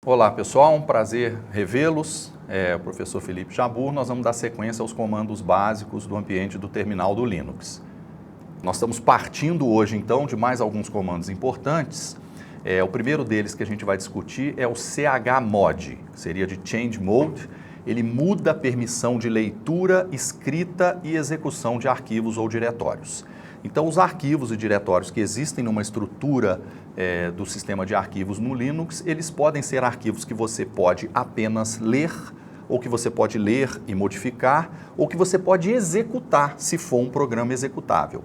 Olá pessoal, um prazer revê-los. O professor Felipe Jabbour. Nós vamos dar sequência aos comandos básicos do ambiente do terminal do Linux. Nós estamos partindo hoje então de mais alguns comandos importantes. O primeiro deles que a gente vai discutir é o chmod, que seria de Change Mode. Ele muda a permissão de leitura, escrita e execução de arquivos ou diretórios. Então, os arquivos e diretórios que existem numa estrutura do sistema de arquivos no Linux, eles podem ser arquivos que você pode apenas ler, ou que você pode ler e modificar, ou que você pode executar, se for um programa executável.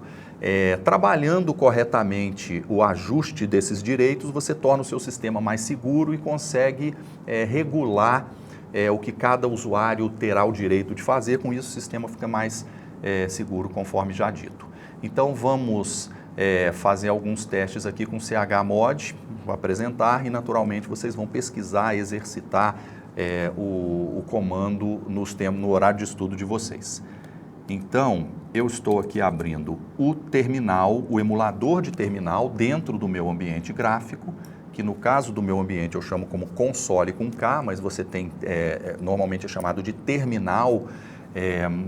Trabalhando corretamente o ajuste desses direitos, você torna o seu sistema mais seguro e consegue regular o que cada usuário terá o direito de fazer. Com isso, o sistema fica mais seguro, conforme já dito. Então vamos fazer alguns testes aqui com chmod, vou apresentar e naturalmente vocês vão pesquisar, exercitar o comando no horário de estudo de vocês. Então eu estou aqui abrindo o terminal, o emulador de terminal dentro do meu ambiente gráfico, que no caso do meu ambiente eu chamo como console com K, mas você tem, normalmente é chamado de terminal.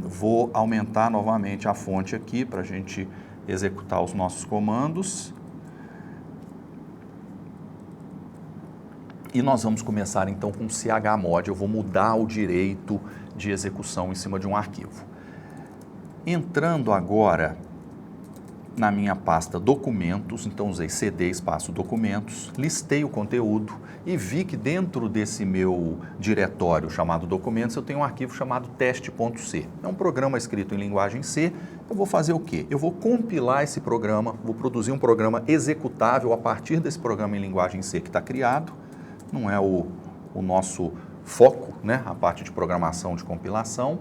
Vou aumentar novamente a fonte aqui para a gente executar os nossos comandos. E nós vamos começar então com chmod. Eu vou mudar o direito de execução em cima de um arquivo. Entrando agora na minha pasta documentos, então usei cd espaço documentos, listei o conteúdo e vi que dentro desse meu diretório chamado documentos eu tenho um arquivo chamado teste.c. É um programa escrito em linguagem C. Eu vou fazer o quê? Eu vou compilar esse programa, vou produzir um programa executável a partir desse programa em linguagem C que está criado. Não é o nosso foco, né? A parte de programação de compilação.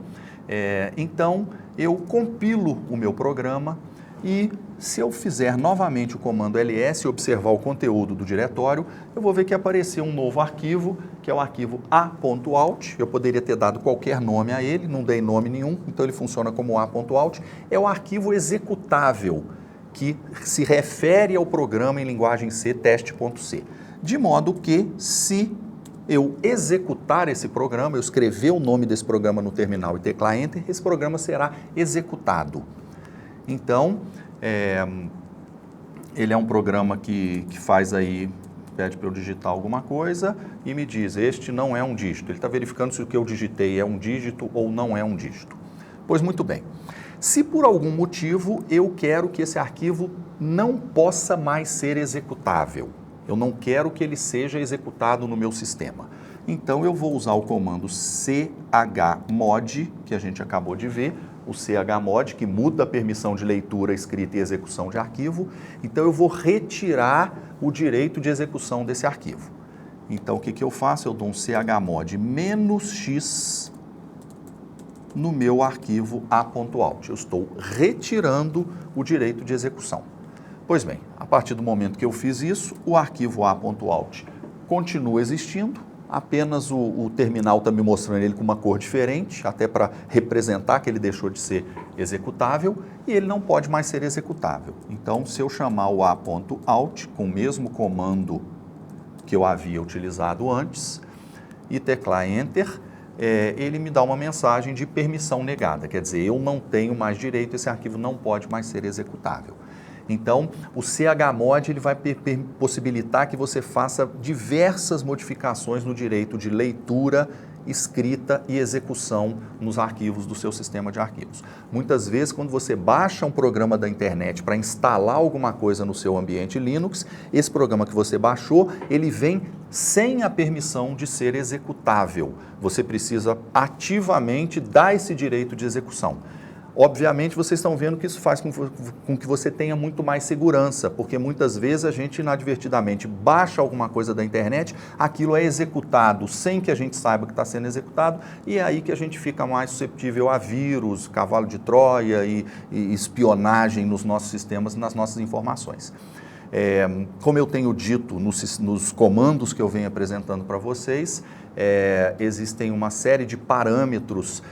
Então eu compilo o meu programa. E se eu fizer novamente o comando ls e observar o conteúdo do diretório, eu vou ver que apareceu um novo arquivo, que é o arquivo a.out. Eu poderia ter dado qualquer nome a ele, não dei nome nenhum, então ele funciona como a.out. É o arquivo executável que se refere ao programa em linguagem C, teste.c. De modo que, se eu executar esse programa, eu escrever o nome desse programa no terminal e teclar Enter, esse programa será executado. Então, ele é um programa que faz aí, pede para eu digitar alguma coisa e me diz, este não é um dígito. Ele está verificando se o que eu digitei é um dígito ou não é um dígito. Pois muito bem. Se por algum motivo eu quero que esse arquivo não possa mais ser executável, eu não quero que ele seja executado no meu sistema, então eu vou usar o comando chmod, que a gente acabou de ver, o chmod, que muda a permissão de leitura, escrita e execução de arquivo. Então eu vou retirar o direito de execução desse arquivo. Então o que eu faço? Eu dou um chmod -x no meu arquivo a.out. Eu estou retirando o direito de execução. Pois bem, a partir do momento que eu fiz isso, o arquivo a.out continua existindo. Apenas o terminal está me mostrando ele com uma cor diferente, até para representar que ele deixou de ser executável, e ele não pode mais ser executável. Então, se eu chamar o a.out com o mesmo comando que eu havia utilizado antes e teclar Enter, ele me dá uma mensagem de permissão negada, quer dizer, eu não tenho mais direito, esse arquivo não pode mais ser executável. Então, o chmod ele vai possibilitar que você faça diversas modificações no direito de leitura, escrita e execução nos arquivos do seu sistema de arquivos. Muitas vezes, quando você baixa um programa da internet para instalar alguma coisa no seu ambiente Linux, esse programa que você baixou, ele vem sem a permissão de ser executável. Você precisa ativamente dar esse direito de execução. Obviamente, vocês estão vendo que isso faz com que você tenha muito mais segurança, porque muitas vezes a gente inadvertidamente baixa alguma coisa da internet, aquilo é executado sem que a gente saiba que está sendo executado, e é aí que a gente fica mais susceptível a vírus, cavalo de Troia e espionagem nos nossos sistemas e nas nossas informações. Como eu tenho dito nos comandos que eu venho apresentando para vocês, existem uma série de parâmetros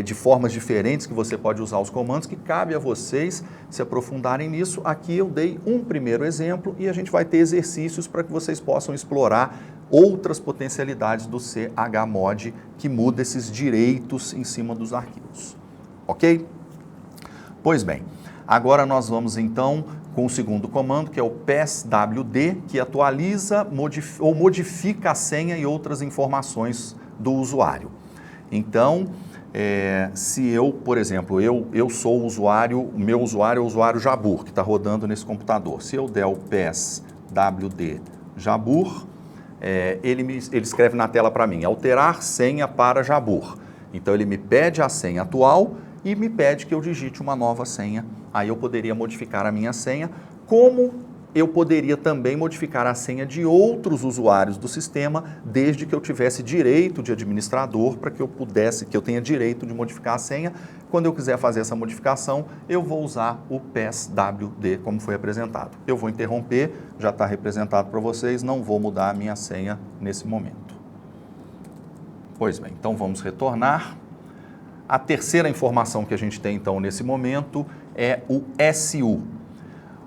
de formas diferentes que você pode usar os comandos, que cabe a vocês se aprofundarem nisso. Aqui eu dei um primeiro exemplo e a gente vai ter exercícios para que vocês possam explorar outras potencialidades do chmod que muda esses direitos em cima dos arquivos. Ok? Pois bem, agora nós vamos então com o segundo comando, que é o passwd, que atualiza ou modifica a senha e outras informações do usuário. Então, se eu, por exemplo, eu sou o usuário, o meu usuário é o usuário Jabur, que está rodando nesse computador. Se eu der o passwd Jabur, ele escreve na tela para mim, alterar senha para Jabur. Então, ele me pede a senha atual e me pede que eu digite uma nova senha. Aí eu poderia modificar a minha senha, como eu poderia também modificar a senha de outros usuários do sistema, desde que eu tivesse direito de administrador, para que eu tenha direito de modificar a senha. Quando eu quiser fazer essa modificação, eu vou usar o passwd, como foi apresentado. Eu vou interromper, já está representado para vocês, não vou mudar a minha senha nesse momento. Pois bem, então vamos retornar. A terceira informação que a gente tem, então, nesse momento é o SU.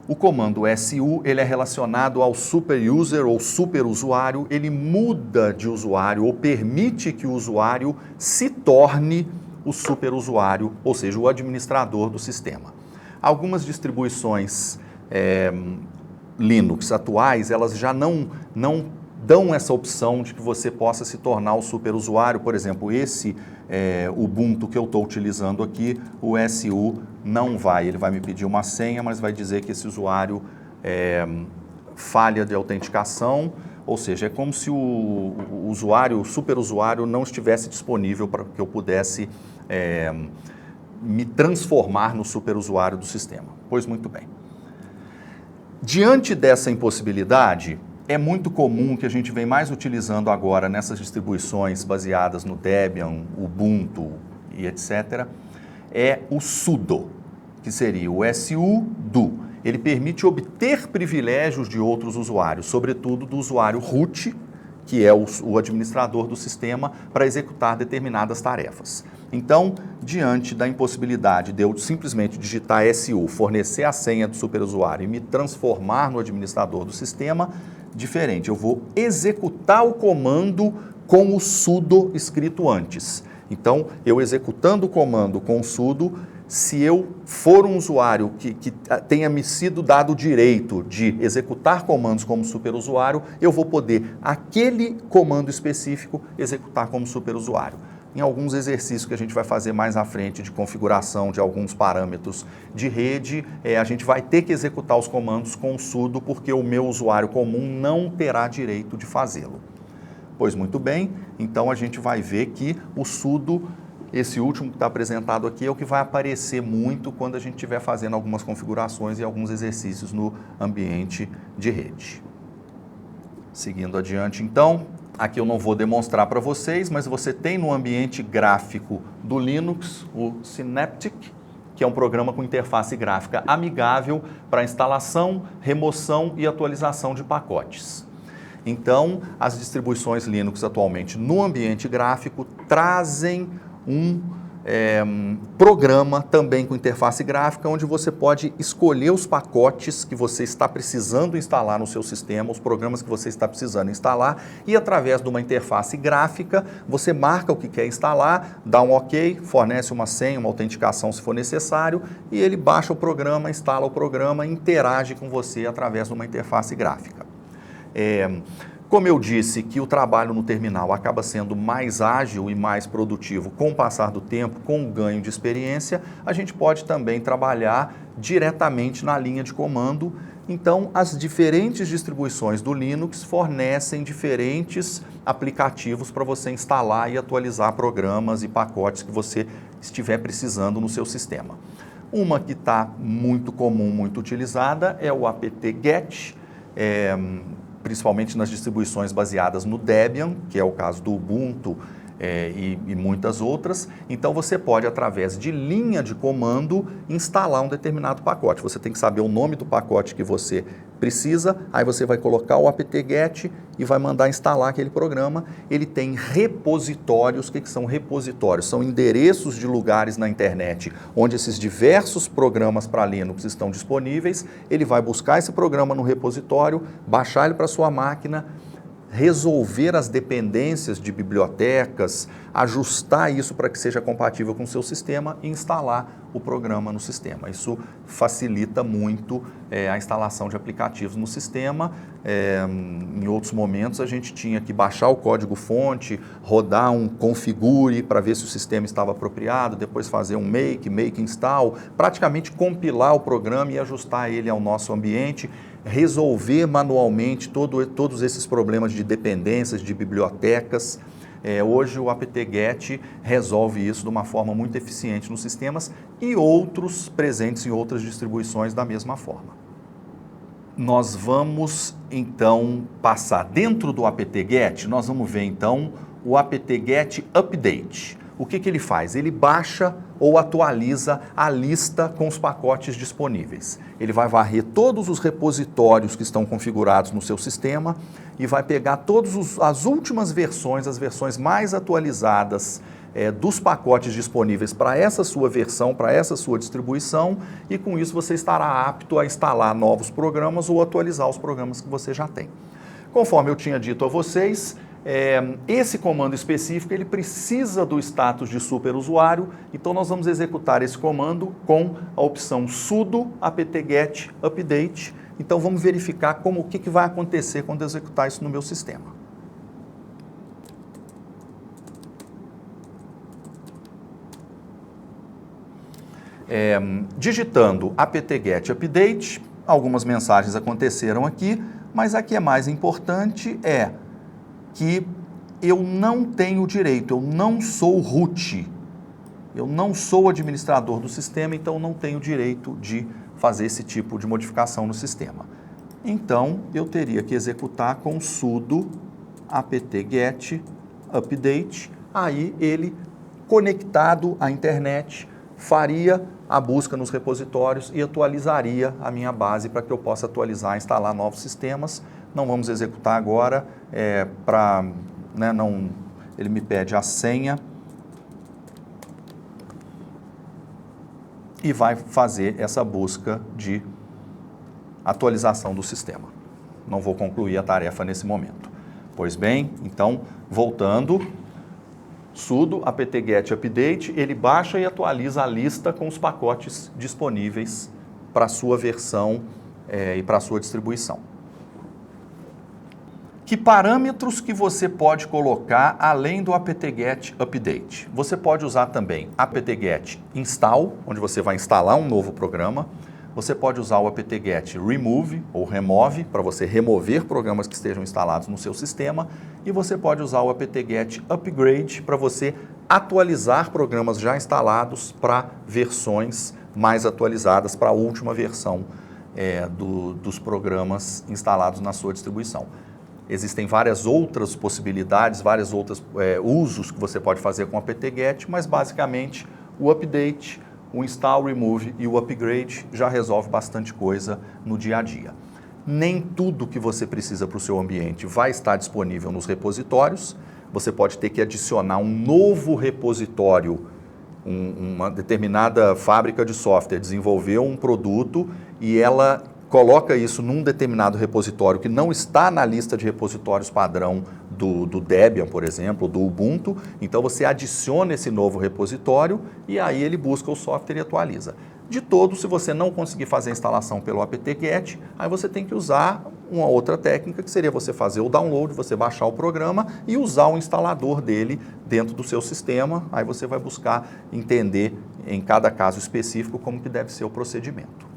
O comando SU, ele é relacionado ao superuser ou superusuário, ele muda de usuário ou permite que o usuário se torne o superusuário, ou seja, o administrador do sistema. Algumas distribuições Linux atuais, elas já não dão essa opção de que você possa se tornar o superusuário. Por exemplo, esse Ubuntu que eu estou utilizando aqui, o SU não vai. Ele vai me pedir uma senha, mas vai dizer que esse usuário falha de autenticação, ou seja, é como se o superusuário não estivesse disponível para que eu pudesse me transformar no superusuário do sistema. Pois muito bem. Diante dessa impossibilidade, é muito comum que a gente vem mais utilizando agora nessas distribuições baseadas no Debian, Ubuntu e etc., é o sudo, que seria o sudo. Ele permite obter privilégios de outros usuários, sobretudo do usuário root, que é o administrador do sistema, para executar determinadas tarefas. Então, diante da impossibilidade de eu simplesmente digitar SU, fornecer a senha do superusuário e me transformar no administrador do sistema, diferente, eu vou executar o comando com o sudo escrito antes. Então, eu executando o comando com o sudo, se eu for um usuário que tenha me sido dado o direito de executar comandos como superusuário, eu vou poder, aquele comando específico, executar como superusuário. Em alguns exercícios que a gente vai fazer mais à frente de configuração de alguns parâmetros de rede, a gente vai ter que executar os comandos com o sudo, porque o meu usuário comum não terá direito de fazê-lo. Pois muito bem, então a gente vai ver que o sudo, esse último que está apresentado aqui, é o que vai aparecer muito quando a gente estiver fazendo algumas configurações e alguns exercícios no ambiente de rede. Seguindo adiante, então, aqui eu não vou demonstrar para vocês, mas você tem no ambiente gráfico do Linux o Synaptic, que é um programa com interface gráfica amigável para instalação, remoção e atualização de pacotes. Então, as distribuições Linux atualmente no ambiente gráfico trazem um programa também com interface gráfica, onde você pode escolher os pacotes que você está precisando instalar no seu sistema, os programas que você está precisando instalar, e através de uma interface gráfica, você marca o que quer instalar, dá um OK, fornece uma senha, uma autenticação se for necessário, e ele baixa o programa, instala o programa e interage com você através de uma interface gráfica. Como eu disse que o trabalho no terminal acaba sendo mais ágil e mais produtivo com o passar do tempo, com o ganho de experiência, a gente pode também trabalhar diretamente na linha de comando. Então, as diferentes distribuições do Linux fornecem diferentes aplicativos para você instalar e atualizar programas e pacotes que você estiver precisando no seu sistema. Uma que está muito comum, muito utilizada é o apt-get, principalmente nas distribuições baseadas no Debian, que é o caso do Ubuntu e muitas outras. Então você pode, através de linha de comando, instalar um determinado pacote. Você tem que saber o nome do pacote que você precisa, aí você vai colocar o apt-get e vai mandar instalar aquele programa. Ele tem repositórios. O que são repositórios? São endereços de lugares na internet onde esses diversos programas para Linux estão disponíveis. Ele vai buscar esse programa no repositório, baixar ele para sua máquina, resolver as dependências de bibliotecas, ajustar isso para que seja compatível com o seu sistema e instalar o programa no sistema. Isso facilita muito a instalação de aplicativos no sistema. Em outros momentos a gente tinha que baixar o código-fonte, rodar um configure para ver se o sistema estava apropriado, depois fazer um make install, praticamente compilar o programa e ajustar ele ao nosso ambiente, resolver manualmente todos esses problemas de dependências, de bibliotecas. Hoje o apt-get resolve isso de uma forma muito eficiente nos sistemas e outros presentes em outras distribuições da mesma forma. Nós vamos então passar dentro do apt-get, nós vamos ver então o apt-get update. O que ele faz? Ele baixa ou atualiza a lista com os pacotes disponíveis. Ele vai varrer todos os repositórios que estão configurados no seu sistema e vai pegar todas as últimas versões, as versões mais atualizadas dos pacotes disponíveis para essa sua versão, para essa sua distribuição, e com isso você estará apto a instalar novos programas ou atualizar os programas que você já tem. Conforme eu tinha dito a vocês, esse comando específico ele precisa do status de superusuário, então nós vamos executar esse comando com a opção sudo apt-get update. Então vamos verificar o que vai acontecer quando eu executar isso no meu sistema. Digitando apt-get update, algumas mensagens aconteceram aqui, mas a que é mais importante é que eu não tenho direito, eu não sou root, eu não sou administrador do sistema, então não tenho direito de fazer esse tipo de modificação no sistema. Então, eu teria que executar com sudo apt-get update, aí ele, conectado à internet, faria a busca nos repositórios e atualizaria a minha base para que eu possa atualizar e instalar novos sistemas. Não vamos executar agora, ele me pede a senha e vai fazer essa busca de atualização do sistema. Não vou concluir a tarefa nesse momento. Pois bem, então, voltando, sudo apt-get update, ele baixa e atualiza a lista com os pacotes disponíveis para a sua versão e para a sua distribuição. Que parâmetros que você pode colocar além do apt-get update? Você pode usar também apt-get install, onde você vai instalar um novo programa. Você pode usar o apt-get remove ou remove, para você remover programas que estejam instalados no seu sistema. E você pode usar o apt-get upgrade para você atualizar programas já instalados para versões mais atualizadas, para a última versão dos programas instalados na sua distribuição. Existem várias outras possibilidades, vários outros usos que você pode fazer com o apt-get, mas basicamente o update, o install, remove e o upgrade já resolve bastante coisa no dia a dia. Nem tudo que você precisa para o seu ambiente vai estar disponível nos repositórios. Você pode ter que adicionar um novo repositório. Uma determinada fábrica de software desenvolveu um produto e ela coloca isso num determinado repositório que não está na lista de repositórios padrão do Debian, por exemplo, do Ubuntu. Então você adiciona esse novo repositório e aí ele busca o software e atualiza. De todo, se você não conseguir fazer a instalação pelo apt-get, aí você tem que usar uma outra técnica, que seria você fazer o download, você baixar o programa e usar o instalador dele dentro do seu sistema. Aí você vai buscar entender em cada caso específico como que deve ser o procedimento.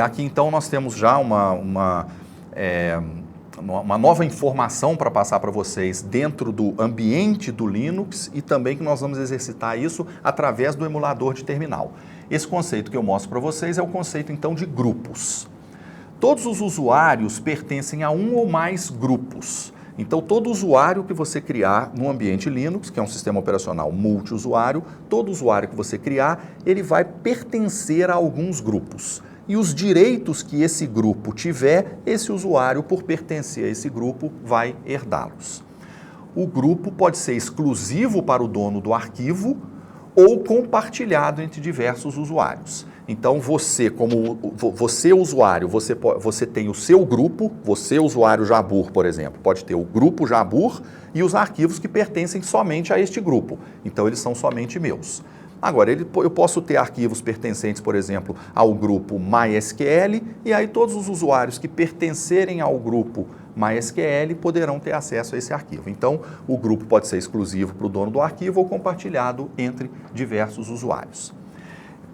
Aqui então nós temos já uma nova informação para passar para vocês dentro do ambiente do Linux e também que nós vamos exercitar isso através do emulador de terminal. Esse conceito que eu mostro para vocês é o conceito então de grupos. Todos os usuários pertencem a um ou mais grupos. Então, todo usuário que você criar no ambiente Linux, que é um sistema operacional multiusuário, todo usuário que você criar, ele vai pertencer a alguns grupos. E os direitos que esse grupo tiver, esse usuário, por pertencer a esse grupo, vai herdá-los. O grupo pode ser exclusivo para o dono do arquivo ou compartilhado entre diversos usuários. Então, você usuário, você tem o seu grupo, você usuário Jabur, por exemplo, pode ter o grupo Jabur e os arquivos que pertencem somente a este grupo. Então, eles são somente meus. Agora, eu posso ter arquivos pertencentes, por exemplo, ao grupo MySQL, e aí todos os usuários que pertencerem ao grupo MySQL poderão ter acesso a esse arquivo. Então, o grupo pode ser exclusivo para o dono do arquivo ou compartilhado entre diversos usuários.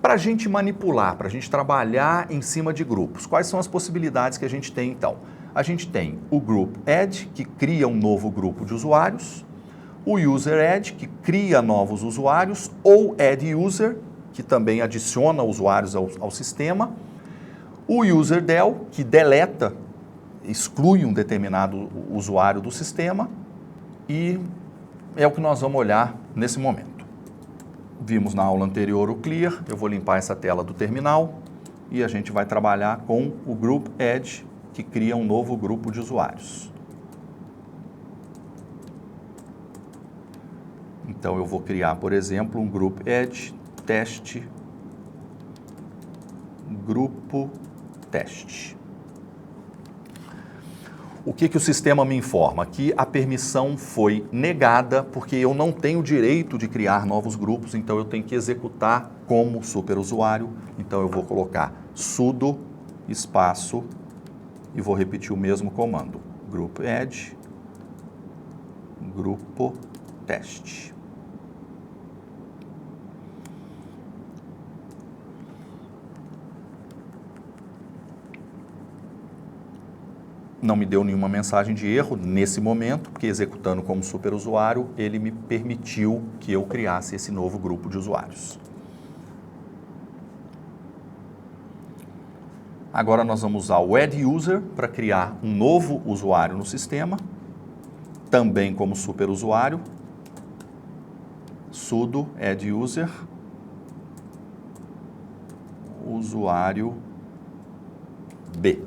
Para a gente manipular, para a gente trabalhar em cima de grupos, quais são as possibilidades que a gente tem então? A gente tem o Group Add, que cria um novo grupo de usuários, o User Add, que cria novos usuários, ou Add User, que também adiciona usuários ao sistema, o User Del, que deleta, exclui um determinado usuário do sistema, e é o que nós vamos olhar nesse momento. Vimos na aula anterior o Clear, eu vou limpar essa tela do terminal e a gente vai trabalhar com o Group Add, que cria um novo grupo de usuários. Então eu vou criar, por exemplo, um Group Add teste, grupo teste. O que o sistema me informa? Que a permissão foi negada porque eu não tenho o direito de criar novos grupos, então eu tenho que executar como superusuário. Então eu vou colocar sudo espaço e vou repetir o mesmo comando. Group add, grupo teste. Não me deu nenhuma mensagem de erro nesse momento, porque executando como superusuário, ele me permitiu que eu criasse esse novo grupo de usuários. Agora nós vamos usar o Add User para criar um novo usuário no sistema, também como superusuário. Sudo Add User, usuário B.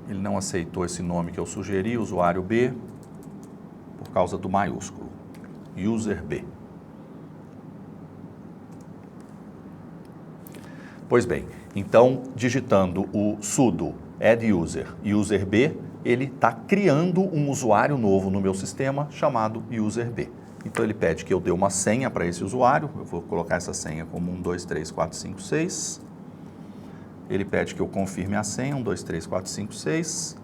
Ele não aceitou esse nome que eu sugeri, usuário B, por causa do maiúsculo, user B. Pois bem, então, digitando o sudo add user e user B, ele está criando um usuário novo no meu sistema chamado user B. Então, ele pede que eu dê uma senha para esse usuário, eu vou colocar essa senha como 1, 2, 3, 4, 5, 6. Ele pede que eu confirme a senha, 1, 2, 3, 4, 5, 6.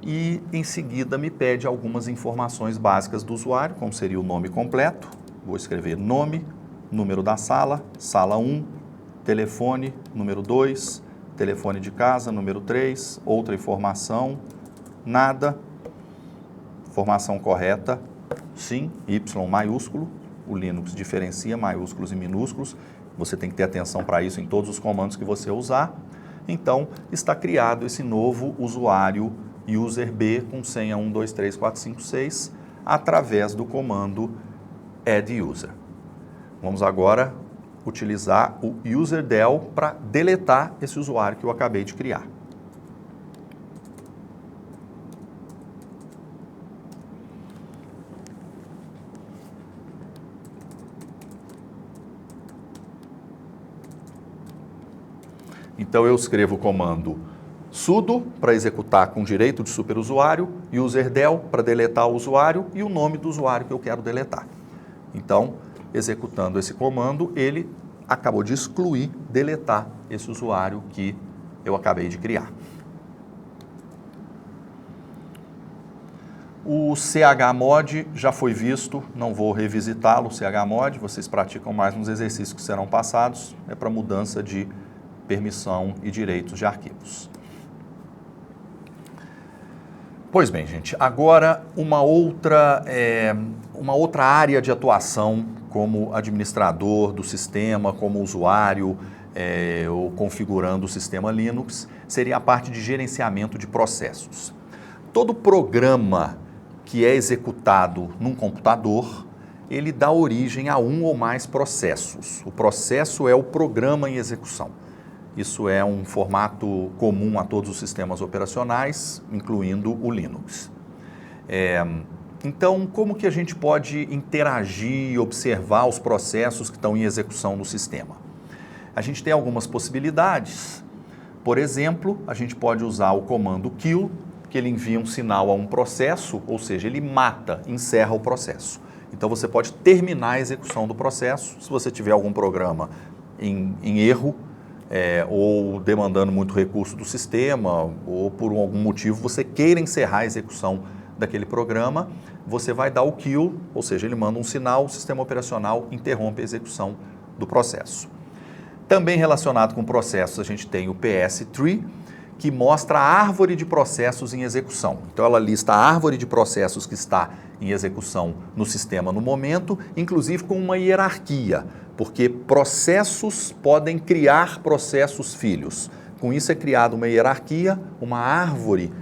E, em seguida, me pede algumas informações básicas do usuário, como seria o nome completo. Vou escrever nome, número da sala, sala 1, telefone, número 2, telefone de casa, número 3, outra informação, nada, informação correta, sim, Y maiúsculo, o Linux diferencia maiúsculos e minúsculos. Você tem que ter atenção para isso em todos os comandos que você usar. Então, está criado esse novo usuário user B com senha 1, 2, 3, 4, 5, 6 através do comando add user. Vamos agora utilizar o userdel para deletar esse usuário que eu acabei de criar. Então eu escrevo o comando sudo para executar com direito de superusuário, userdel para deletar o usuário e o nome do usuário que eu quero deletar. Então, executando esse comando, ele acabou de excluir, deletar esse usuário que eu acabei de criar. O chmod já foi visto, não vou revisitá-lo, o chmod, vocês praticam mais nos exercícios que serão passados, é para mudança de permissão e direitos de arquivos. Pois bem, gente, agora uma outra área de atuação como administrador do sistema, como usuário ou configurando o sistema Linux, seria a parte de gerenciamento de processos. Todo programa que é executado num computador, ele dá origem a um ou mais processos. O processo é o programa em execução. Isso é um formato comum a todos os sistemas operacionais, incluindo o Linux. Então, como que a gente pode interagir e observar os processos que estão em execução no sistema? A gente tem algumas possibilidades. Por exemplo, a gente pode usar o comando kill, que ele envia um sinal a um processo, ou seja, ele mata, encerra o processo. Então, você pode terminar a execução do processo. Se você tiver algum programa em erro, ou demandando muito recurso do sistema, ou por algum motivo você queira encerrar a execução daquele programa, você vai dar o kill, ou seja, ele manda um sinal, o sistema operacional interrompe a execução do processo. Também relacionado com processos, a gente tem o PS-Tree, que mostra a árvore de processos em execução. Então, ela lista a árvore de processos que está em execução no sistema no momento, inclusive com uma hierarquia, porque processos podem criar processos filhos. Com isso é criada uma hierarquia, uma árvore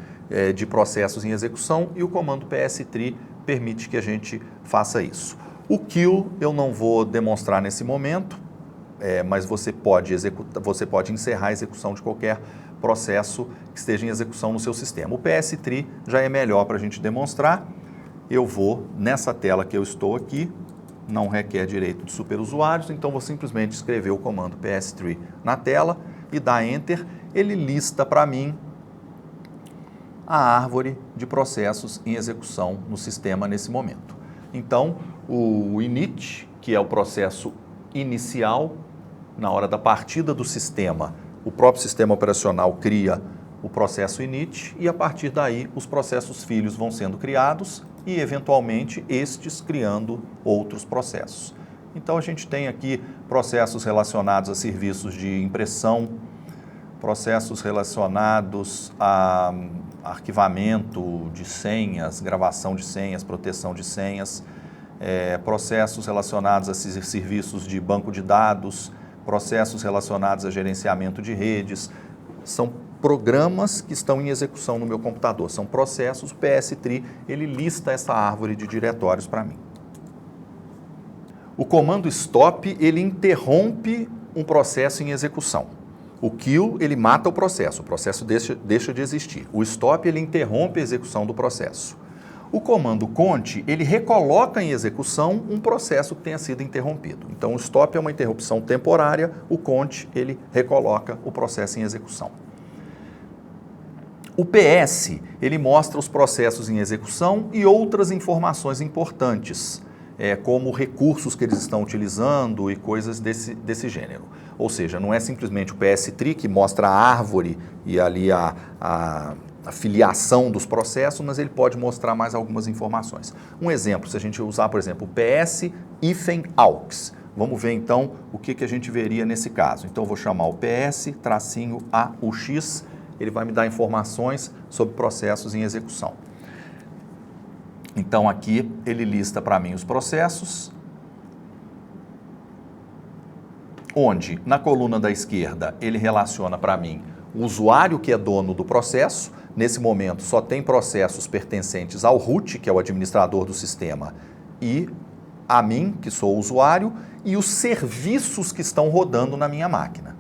de processos em execução, e o comando PS-Tree permite que a gente faça isso. O kill eu não vou demonstrar nesse momento, mas você pode encerrar a execução de qualquer processo que esteja em execução no seu sistema. O PS-Tree já é melhor para a gente demonstrar. Eu vou, nessa tela que eu estou aqui, não requer direito de superusuários, então vou simplesmente escrever o comando PS-Tree na tela e dar Enter. Ele lista para mim a árvore de processos em execução no sistema nesse momento. Então, o init, que é o processo inicial, na hora da partida do sistema, o próprio sistema operacional cria o processo init e a partir daí os processos filhos vão sendo criados e eventualmente estes criando outros processos. Então a gente tem aqui processos relacionados a serviços de impressão, processos relacionados a arquivamento de senhas, gravação de senhas, proteção de senhas, processos relacionados a serviços de banco de dados, processos relacionados a gerenciamento de redes. São programas que estão em execução no meu computador, são processos. O PS-Tree, ele lista essa árvore de diretórios para mim. O comando stop, ele interrompe um processo em execução. O kill, ele mata o processo deixa de existir. O stop, ele interrompe a execução do processo. O comando cont, ele recoloca em execução um processo que tenha sido interrompido. Então, o stop é uma interrupção temporária, o cont, ele recoloca o processo em execução. O PS, ele mostra os processos em execução e outras informações importantes, como recursos que eles estão utilizando e coisas desse gênero. Ou seja, não é simplesmente o PS-Tree que mostra a árvore e ali a filiação dos processos, mas ele pode mostrar mais algumas informaçõaux. Um exemplo, se a gente usar, por exemplo, o PS-aux. Vamos ver então o que a gente veria nesse caso. Então eu vou chamar o PS-aux, ele vai me dar informações sobre processos em execução. Então aqui ele lista para mim os processos, onde na coluna da esquerda ele relaciona para mim o usuário que é dono do processo. Nesse momento só tem processos pertencentes ao root, que é o administrador do sistema, e a mim, que sou o usuário, e os serviços que estão rodando na minha máquina.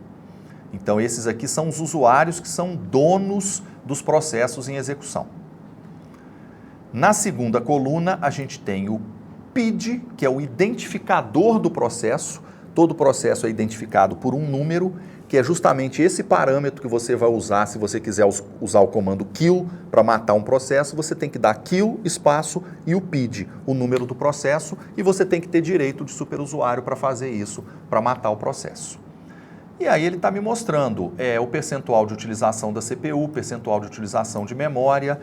Então esses aqui são os usuários que são donos dos processos em execução. Na segunda coluna a gente tem o PID, que é o identificador do processo. Todo processo é identificado por um número, que é justamente esse parâmetro que você vai usar se você quiser usar o comando kill para matar um processo. Você tem que dar kill, espaço e o PID, o número do processo, e você tem que ter direito de superusuário para fazer isso, para matar o processo. E aí ele está me mostrando o percentual de utilização da CPU, percentual de utilização de memória,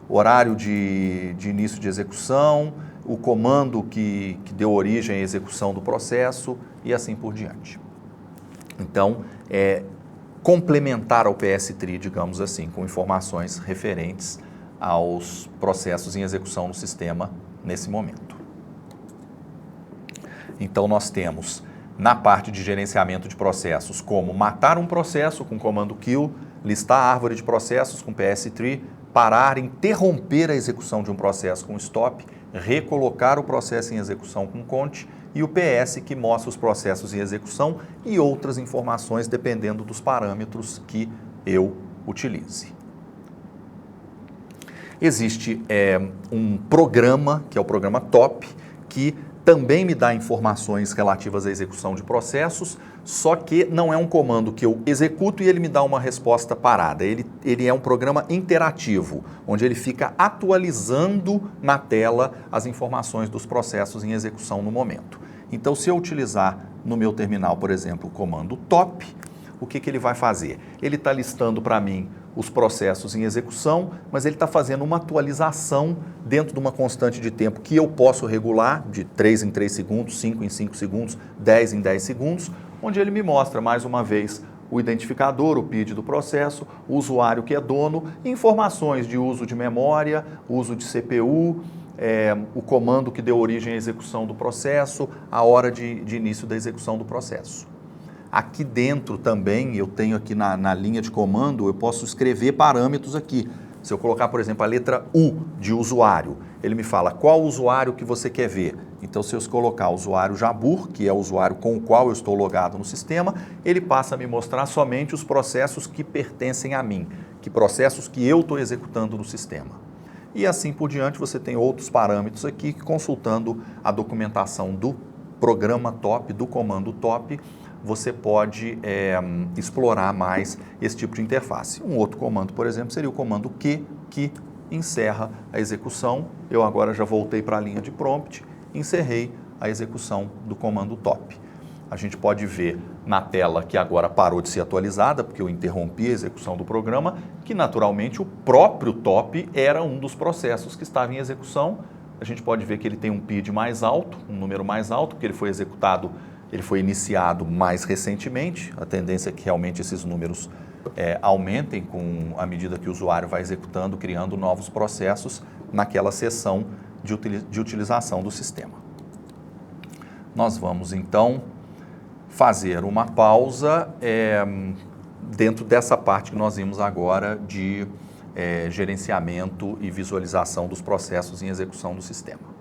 horário de início de execução, o comando que deu origem à execução do processo e assim por diante. Então, complementar ao PS-Tree, digamos assim, com informações referentes aos processos em execução no sistema nesse momento. Então nós temos na parte de gerenciamento de processos como matar um processo com comando kill, listar a árvore de processos com PS-tree, parar, interromper a execução de um processo com stop, recolocar o processo em execução com count e o PS que mostra os processos em execução e outras informações dependendo dos parâmetros que eu utilize. Existe um programa, que é o programa top, que também me dá informações relativas à execução de processos, só que não é um comando que eu executo e ele me dá uma resposta parada. Ele é um programa interativo, onde ele fica atualizando na tela as informações dos processos em execução no momento. Então, se eu utilizar no meu terminal, por exemplo, o comando top, o que ele vai fazer? Ele está listando para mim os processos em execução, mas ele está fazendo uma atualização dentro de uma constante de tempo que eu posso regular, de 3 em 3 segundos, 5 em 5 segundos, 10 em 10 segundos, onde ele me mostra mais uma vez o identificador, o PID do processo, o usuário que é dono, informações de uso de memória, uso de CPU, o comando que deu origem à execução do processo, a hora de início da execução do processo. Aqui dentro também, eu tenho aqui na linha de comando, eu posso escrever parâmetros aqui. Se eu colocar, por exemplo, a letra U de usuário, ele me fala qual usuário que você quer ver. Então, se eu colocar o usuário Jabur, que é o usuário com o qual eu estou logado no sistema, ele passa a me mostrar somente os processos que pertencem a mim, que processos que eu estou executando no sistema. E assim por diante, você tem outros parâmetros aqui que, consultando a documentação do programa top, do comando top, você pode explorar mais esse tipo de interface. Um outro comando, por exemplo, seria o comando que encerra a execução. Eu agora já voltei para a linha de prompt, encerrei a execução do comando top. A gente pode ver na tela que agora parou de ser atualizada, porque eu interrompi a execução do programa, que naturalmente o próprio top era um dos processos que estava em execução. A gente pode ver que ele tem um PID mais alto, um número mais alto, porque ele foi executado, ele foi iniciado mais recentemente. A tendência é que realmente esses números aumentem à medida que o usuário vai executando, criando novos processos naquela seção de utilização do sistema. Nós vamos então fazer uma pausa dentro dessa parte que nós vimos agora de gerenciamento e visualização dos processos em execução do sistema.